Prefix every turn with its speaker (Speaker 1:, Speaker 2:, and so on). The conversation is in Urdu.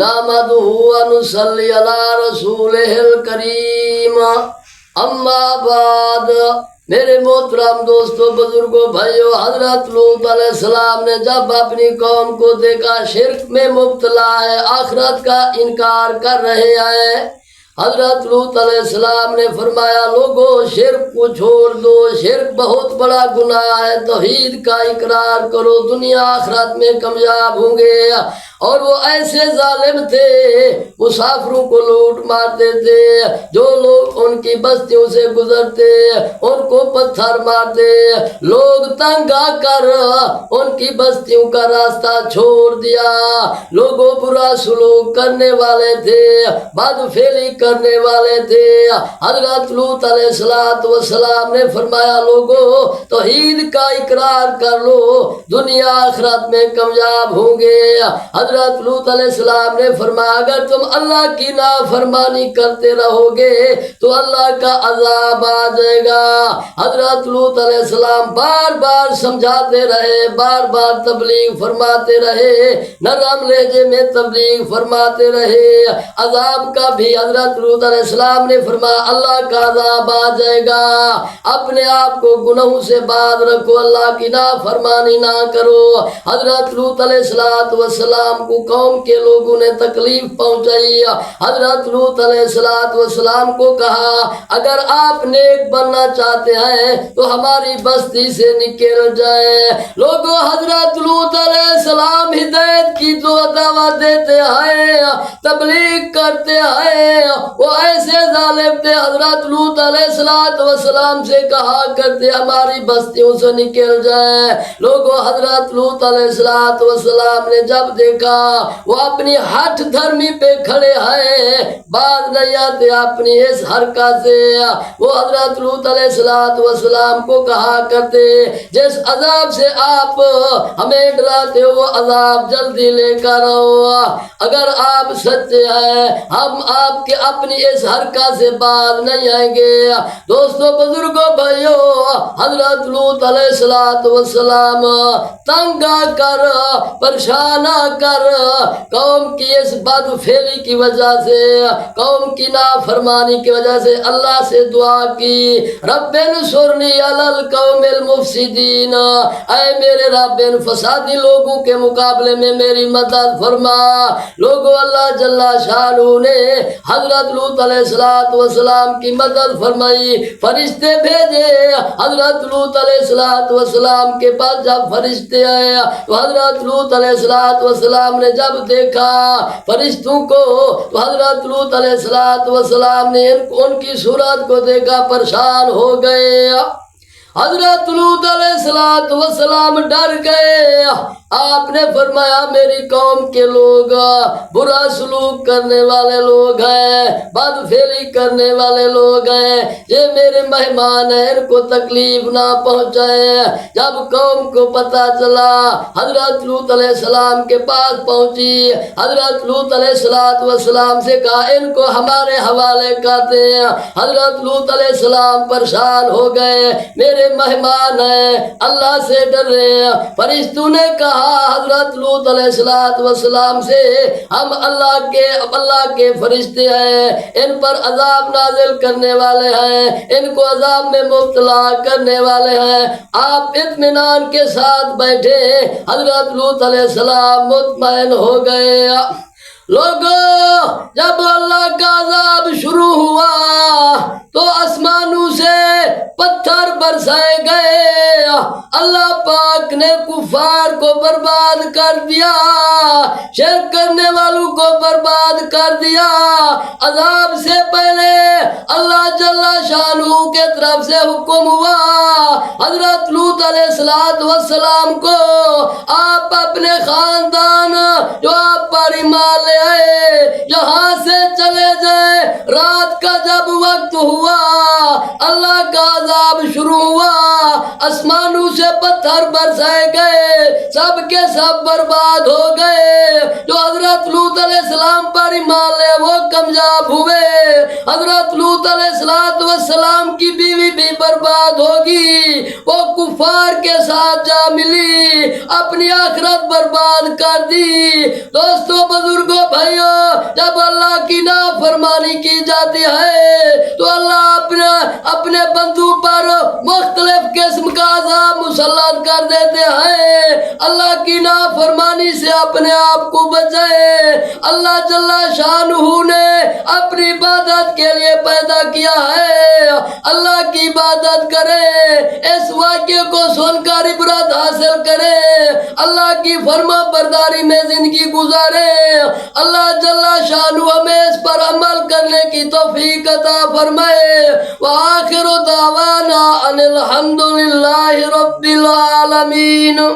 Speaker 1: نحمدہ ونصلی علی رسولہ الکریم اما بعد۔ میرے محترم دوستوں، بزرگوں، بھائیوں، حضرت لوط علیہ السلام نے جب اپنی قوم کو دیکھا شرک میں مبتلا ہے، آخرت کا انکار کر رہے ہیں، حضرت لوط علیہ السلام نے فرمایا لوگو شرک کو چھوڑ دو، شرک بہت بڑا گناہ ہے، توحید کا اقرار کرو، دنیا آخرت میں کامیاب ہوں گے۔ اور وہ ایسے ظالم تھے، مسافروں کو لوٹ مارتے تھے، جو لوگ ان کی بستیوں سے گزرتے ان کو پتھر مارتے، لوگ تنگ آ کر ان کی بستیوں کا راستہ چھوڑ دیا، لوگوں برا سلوک کرنے والے تھے، بد فعلی کرنے والے تھے۔ حضرت لوط علیہ السلام نے فرمایا لوگو توحید کا اقرار کر لو، دنیا آخرت میں کامیاب ہوں گے۔ حضرت لوط علیہ السلام نے فرمایا اگر تم اللہ کی نافرمانی کرتے رہو گے تو اللہ کا عذاب آ جائے گا۔ حضرت لوط علیہ السلام بار بار سمجھاتے رہے، بار بار تبلیغ فرماتے رہے، نرم لہجے میں تبلیغ فرماتے رہے، عذاب کا بھی حضرت لوط علیہ السلام نے فرمایا اللہ کا عذاب آ جائے گا، اپنے آپ کو گناہوں سے باز رکھو، اللہ کی نافرمانی نہ کرو۔ حضرت لوط علیہ السلام کو قوم کے لوگوں نے تکلیف پہنچائی، حضرت لوط علیہ السلام کو کہا اگر آپ نیک بننا چاہتے ہیں تو ہماری بستی سے نکل جائیں۔ لوگوں حضرت لوط علیہ السلام ہدایت کی تو دعوت دیتے ہیں، تبلیغ کرتے ہیں، وہ ایسے ظالم تھے حضرت لوط علیہ السلام سے کہا کرتے ہماری بستیوں سے نکل جائیں۔ لوگوں حضرت لوط علیہ السلام نے جب دیکھا وہ اپنی ہٹ دھرمی پہ کھڑے ہیں، باز نہیں آتے اپنی اس حرکت سے، وہ حضرت لوط علیہ السلام کو کہا کرتے جس عذاب سے آپ ہمیں ڈراتے ہو وہ عذاب جلدی لے کر آؤ، اگر آپ سچے ہیں ہم آپ کے اپنی اس حرکت سے باز نہیں آئیں گے۔ دوستو، بزرگوں، بھائیوں، حضرت لوط علیہ السلام تنگ آ کر، پریشان آ کر، قوم کی اس بد فعلی کی وجہ سے، قوم کی نافرمانی کی وجہ سے اللہ سے دعا کی رب انصرنی علی القوم المفسدین، اے میرے رب ان فسادی لوگوں کے مقابلے میں میری مدد فرما۔ لوگوں اللہ جل شانہ نے حضرت لوط علیہ السلام کی مدد فرمائی، فرشتے بھیجے حضرت لوط علیہ السلام کے پاس۔ جب فرشتے آئے تو حضرت لوط علیہ السلام نے جب دیکھا فرشتوں کو تو حضرت لوط علیہ السلام نے ان کی صورت کو دیکھا، پریشان ہو گئے۔ حضرت لوط علیہ السلام ڈر گئے، آپ نے فرمایا میری قوم کے لوگ برا سلوک کرنے والے لوگ ہیں، بد فعلی کرنے والے لوگ ہیں، یہ میرے مہمان ہیں، ان کو تکلیف نہ پہنچائیں۔ جب قوم کو پتہ چلا حضرت لوط علیہ السلام کے پاس پہنچی، حضرت لوط علیہ السلام سے کہا ان کو ہمارے حوالے کر دیں۔ حضرت لوط علیہ السلام پریشان ہو گئے، میرے مہمان ہیں، اللہ سے ڈر رہے ہیں۔ فرشتوں نے کہا حضرت لوط علیہ السلام سے ہم اللہ کے فرشتے ہیں، ان پر عذاب نازل کرنے والے ہیں، ان کو عذاب میں مبتلا کرنے والے ہیں، آپ اطمینان کے ساتھ بیٹھے۔ حضرت لوط علیہ السلام مطمئن ہو گئے۔ لوگوں جب اللہ کا عذاب شروع ہوا تو آسمانوں سے پتھر برسائے گئے، اللہ پاک نے کفار کو برباد کر دیا، شرک کرنے والوں کو برباد کر دیا۔ عذاب سے پہلے اللہ جل شانہ کے طرف سے حکم ہوا حضرت لوط علیہ السلام کو آپ اپنے خاندان جو آپ پر ایمان لے آئے یہاں سے چلے جائیں۔ رات کا جب وقت ہوا اللہ کا عذاب شروع ہوا، آسمانوں سے پتھر برسائے گئے، سب کے سب برباد ہو گئے۔ جو حضرت لوط علیہ السلام پر ایمان لے وہ کامیاب ہوئے، حضرت لوط علیہ السلام کی بیوی بھی برباد ہوگی، وہ کفار کے ساتھ جا ملی، اپنی آخرت برباد کر دی۔ دوستو، بزرگوں، بھائیوں، جب اللہ کی نافرمانی کی جاتی ہے تو اللہ اپنے بندوں پر مختلف قسم کا عذاب مسلط کر دیتے ہیں۔ اللہ کی نافرمانی سے اپنے آپ کو بچائے۔ اللہ جل شانہ نے اپنی عبادت کے لیے پیدا کیا ہے، اللہ کی عبادت کرے، اس واقعے کو سن کر عبرت حاصل کرے، اللہ کی فرما برداری میں زندگی گزارے۔ اللہ جل شانہ ہمیں اس پر عمل کرنے کی توفیق عطا فرمائے۔ وآخر دعوانا ان الحمد للہ رب العالمین۔